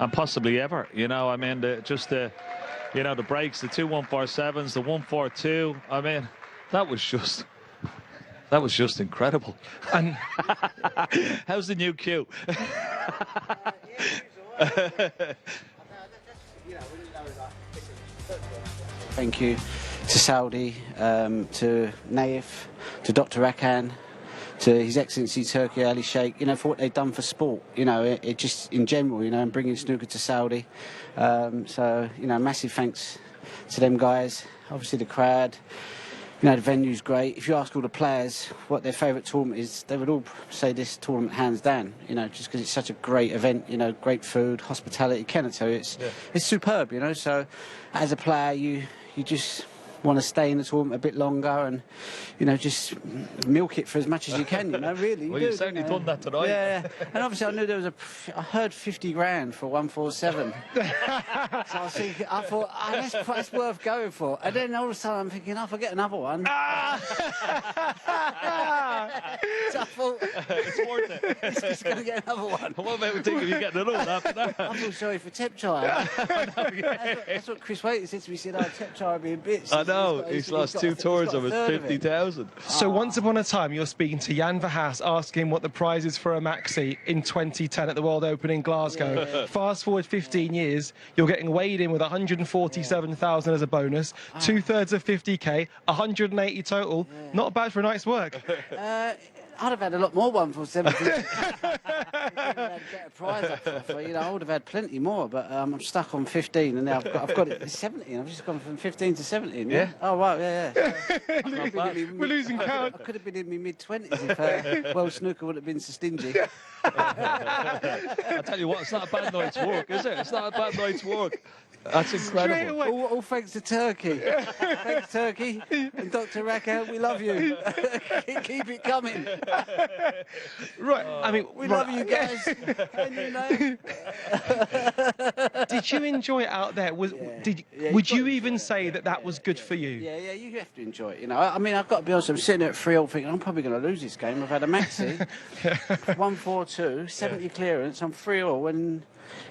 and possibly ever. You know, I mean, you know, the breaks, the 2 147s, the 142. I mean, that was just incredible. And how's the new cue? Thank you to Saudi, to Naif, to Dr. Rakan, to His Excellency Turkey Ali Sheikh, you know, for what they've done for sport, you know, it just in general, you know, and bringing snooker to Saudi. So, you know, massive thanks to them guys. Obviously the crowd, you know, the venue's great. If you ask all the players what their favourite tournament is, they would all say this tournament hands down, you know, just because it's such a great event, you know, great food, hospitality. Can I tell you, it's superb, you know. So as a player, you just want to stay in the tournament a bit longer and, you know, just milk it for as much as you can, you know, really. Well, you've certainly done that tonight. Yeah, and obviously I knew there was I heard 50 grand for 147. So I thought, that's worth going for. And then all of a sudden I'm thinking, I'll get another one. So I thought, it's worth it. He's just going to get another one. What about we think of you getting another one after that? I feel sorry for Tepchai. That's what Chris Waiting said to me. He said, Tepchai would be in bits. I know, he's lost 2 tours of his 50,000. So once upon a time, you're speaking to Jan Verhaas, asking what the prize is for a maxi in 2010 at the World Open in Glasgow. Yeah. Fast forward 15 years, you're getting weighed in with 147,000 as a bonus, 2/3 of 50k, 180 total. Yeah. Not bad for a night's work. I'd have had a lot more 147. I'd get a prize for, you know, I would have had plenty more, but I'm stuck on 15, and now I've got it. It's 17. I've just gone from 15 to 17. Yeah. Oh right, yeah. We're losing count. I could have been in my mid-20s if World Snooker would have been so stingy. I tell you what, it's not a bad night's work, is it? It's not a bad night's work. That's incredible. All thanks to Turkey. Thanks, Turkey. And Dr. Rakan, we love you. Keep it coming. Right, I mean, we love you guys. And you know. Did you enjoy it out there? Would you even say that was good for you? Yeah, you have to enjoy it. You know, I mean, I've got to be honest. I'm sitting there at 3-all thinking I'm probably going to lose this game. I've had a maxi, 1-4-2, 70 clearance. I'm 3-all, and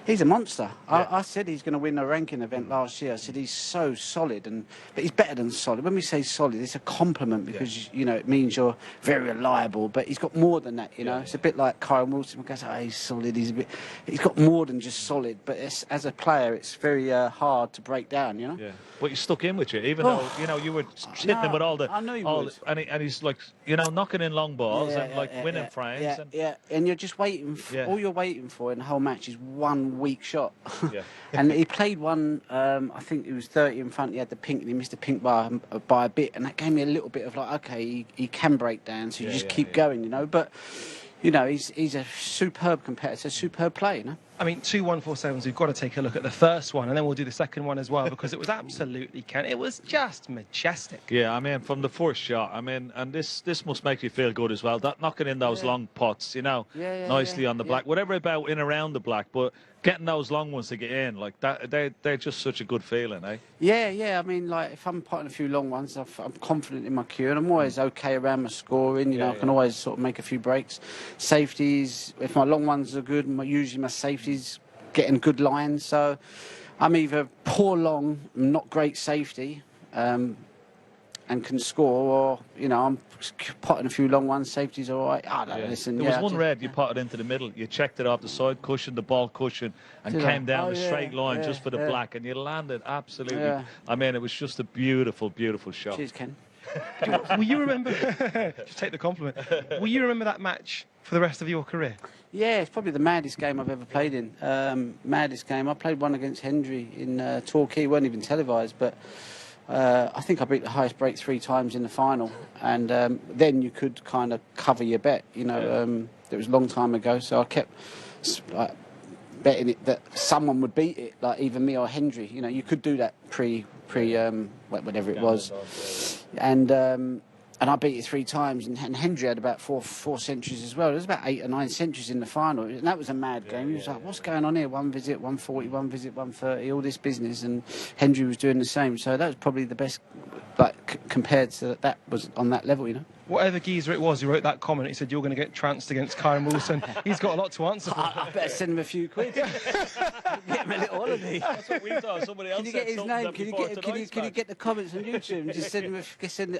he's a monster. Yeah. I said he's going to win a ranking event last year. I said he's so solid, but he's better than solid. When we say solid, it's a compliment because you know it means you're very reliable. But he's got more than that. You know, it's a bit like Kyle Wilson. Goes, he's solid. He's got more than just solid. But as a player, it's very hard to break down. You know. Yeah. But he's stuck in with you, even though you know you were hitting him with all the. I know you would. And he's like, you know, knocking in long balls and like winning frames. And you're just waiting. All you're waiting for in the whole match is one weak shot. Yeah. And he played one. I think he was 30 in front. He had the pink. And he missed the pink by a bit, and that gave me a little bit of like, okay, he can break down. So you just keep going, you know. But you know, he's a superb competitor, superb player, you know. I mean, 2 147s, we've got to take a look at the first one, and then we'll do the second one as well, because it was absolutely it was just majestic. Yeah, I mean, from the first shot, I mean, and this must make you feel good as well, that knocking in those long pots, you know, nicely on the black, whatever about in around the black, but getting those long ones to get in, like that, they're just such a good feeling, eh? Yeah, I mean, like, if I'm potting a few long ones, I'm confident in my cue, and I'm always okay around my scoring, you know, I can always sort of make a few breaks. Safeties, if my long ones are good, usually my safeties getting good lines, so I'm either poor long, not great safety, and can score, or you know, I'm potting a few long ones, safety's all right. I don't know, listen. There was one red you potted into the middle, you checked it off the side cushion, the ball cushion, and came down a straight line just for the black, and you landed absolutely. I mean, it was just a beautiful, beautiful shot. Cheers, Ken. Will you remember? Just take the compliment. Will you remember that match for the rest of your career? Yeah, it's probably the maddest game I've ever played in. Maddest game. I played one against Hendry in Torquay. Weren't even televised, but I think I beat the highest break 3 times in the final. And then you could kind of cover your bet. You know, it was a long time ago, so I kept like betting it that someone would beat it, like either me or Hendry. You know, you could do that pre whatever it was, and I beat it 3 times, and Hendry had about four centuries as well. There was about 8 or 9 centuries in the final, and that was a mad game. He was like, what's going on here? 1 visit, 140, 1 visit, 130, all this business, and Hendry was doing the same. So that was probably the best like compared to that was on that level, you know. Whatever geezer it was who wrote that comment, he said you're going to get trounced against Kyron Wilson. He's got a lot to answer for. I better send him a few quid. Get him a little holiday. That's what we thought. Somebody else Can you get his name? Can you get the comments on YouTube and just send him?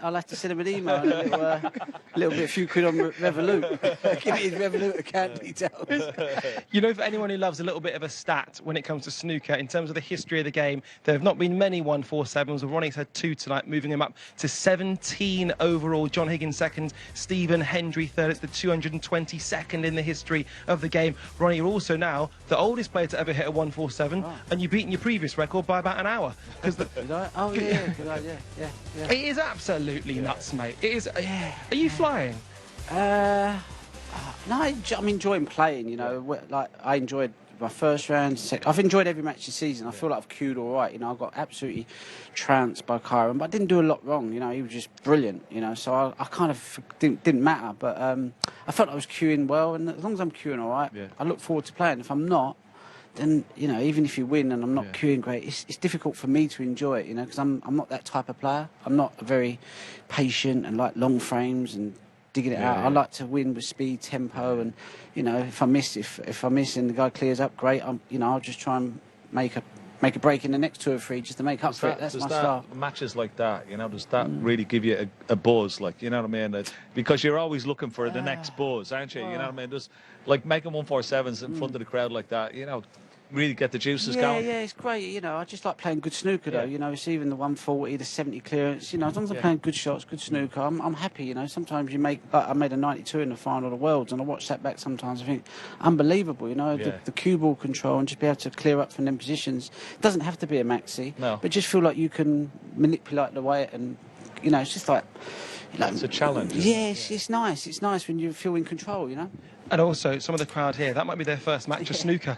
I'll have to send him an email and a few quid on Revolut. Give me his Revolut account details. You know, for anyone who loves a little bit of a stat when it comes to snooker, in terms of the history of the game, there have not been many 147s. Well, Ronnie's had 2 tonight, moving him up to 17 overall. John Higgins second, Stephen Hendry third. It's the 222nd in the history of the game. Ronnie, you're also now the oldest player to ever hit a 147, and you've beaten your previous record by about an hour. Oh yeah, good idea. Yeah. It is absolutely nuts, mate. It is. Are you flying? No, I'm enjoying playing. You know, like I enjoyed my first round. I've enjoyed every match this season. I feel like I've queued all right. You know, I got absolutely trounced by Kyron, but I didn't do a lot wrong. You know, he was just brilliant. You know, so I kind of didn't matter. But I felt I was queuing well, and as long as I'm queuing all right, I look forward to playing. If I'm not, then you know, even if you win and I'm not queuing great, it's difficult for me to enjoy it. You know, because I'm not that type of player. I'm not very patient and like long frames and digging it out. I like to win with speed, tempo, and you know, if I miss and the guy clears up, great. I'll just try and make a break in the next 2 or 3 just to make up for it. That's my style. Matches like that, you know, does that really give you a buzz? Like, you know what I mean? Because you're always looking for the next buzz, aren't you? You know what I mean? Just like making 147s in front of the crowd like that, you know, really get the juices going. Yeah, it's great. You know, I just like playing good snooker though. You know, it's even the 140, the 70 clearance. You know, as long as I'm playing good shots, good snooker, I'm happy. You know, sometimes you make. Like I made a 92 in the final of the Worlds, and I watch that back sometimes. I think unbelievable. You know, the cue ball control and just be able to clear up from them positions. It doesn't have to be a maxi, but just feel like you can manipulate the weight, and you know, it's just like. It's a challenge. Yeah, it's nice. It's nice when you feel in control. You know. And also, some of the crowd here, that might be their first match of snooker.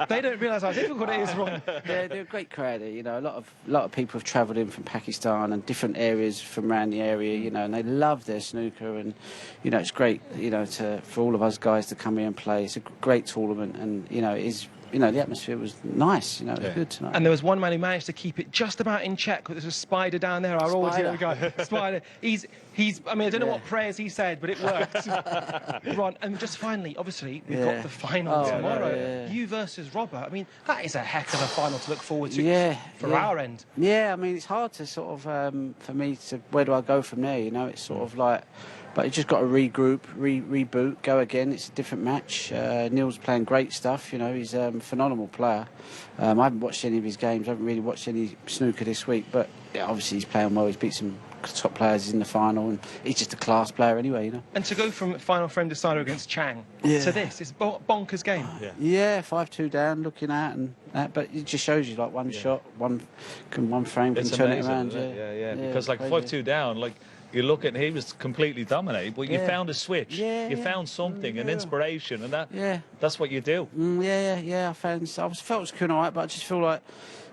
They don't realise how difficult it is, Ron. They're a great crowd here, you know. A lot of people have travelled in from Pakistan and different areas from around the area, you know, and they love their snooker. And, you know, it's great, you know, for all of us guys to come here and play. It's a great tournament, and, you know, it is. You know, the atmosphere was nice, you know, it was good tonight. And there was one man who managed to keep it just about in check. There's a Spider down there, our audio guy. Spider. He's. I mean, I don't know what prayers he said, but it worked. Ron, and just finally, obviously, we've got the final tomorrow. You versus Robert. I mean, that is a heck of a final to look forward to for our end. Yeah, I mean, it's hard to sort of, for me to, where do I go from there, you know? It's sort of like, but you just got to regroup, reboot, go again. It's a different match. Neil's playing great stuff, you know, he's a phenomenal player. I haven't watched any of his games, I haven't really watched any snooker this week, but obviously he's playing well, he's beat some top players in the final, and he's just a class player anyway, you know. And to go from final frame decider against Chang to this, it's bonkers game. Yeah, 5-2 down, looking at and that, but it just shows you like one shot, one frame can turn it around. Because like 5-2 down, like you look at, he was completely dominated, but you found a switch, you found something, an inspiration, and that's what you do. I felt it was cool, all right, but I just feel like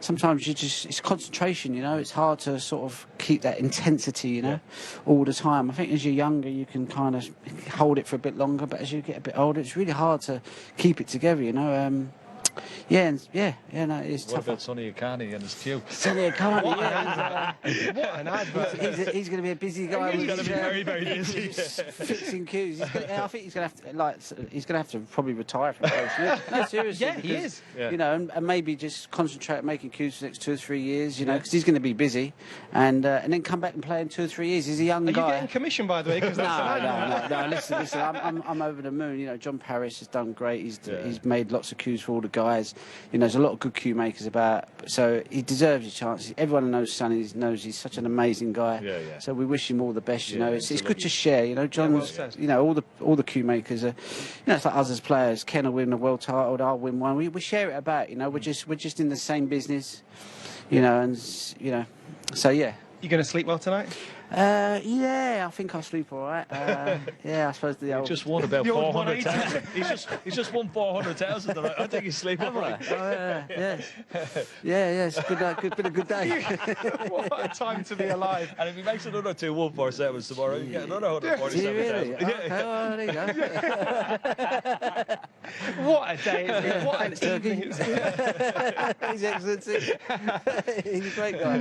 sometimes it's concentration, you know. It's hard to sort of keep that intensity, you know, all the time. I think as you're younger, you can kind of hold it for a bit longer, but as you get a bit older, it's really hard to keep it together, you know. No, it is tough. What about Sonny Akani and his cue? Sonny Akani, what an advert. He's going to be a busy guy. He's going to be very, very busy. Fixing cues. I think he's going to have to probably retire from coaching. No, seriously. Yeah, he is. You know, and maybe just concentrate on making cues for the next 2 or 3 years, you know, because he's going to be busy, and then come back and play in 2 or 3 years. He's a young guy. Are you getting commission, by the way? No. Listen. I'm over the moon. You know, John Parrish has done great. He's made lots of cues for all the guys. You know, there's a lot of good cue makers about, so he deserves his chance. Everyone who knows Sonny knows he's such an amazing guy. So we wish him all the best. You know, it's good to share. You know, John's. You know, all the cue makers are. You know, it's like us as players. Ken will win a world title. I'll win one. We share it about. You know, we're just in the same business. You know, and you know, so yeah. You going to sleep well tonight? I think I'll sleep all right. I suppose the old... He just won about 400,000. He's just won 400,000 tonight. I think he's sleeping all right. It's been a good day. What a time to be alive. And if he makes another 2 147s tomorrow, you get another 147,000. Really? Okay, well, there you go. What a day it's been. What an evening it's been. He's excellent. He's a great guy.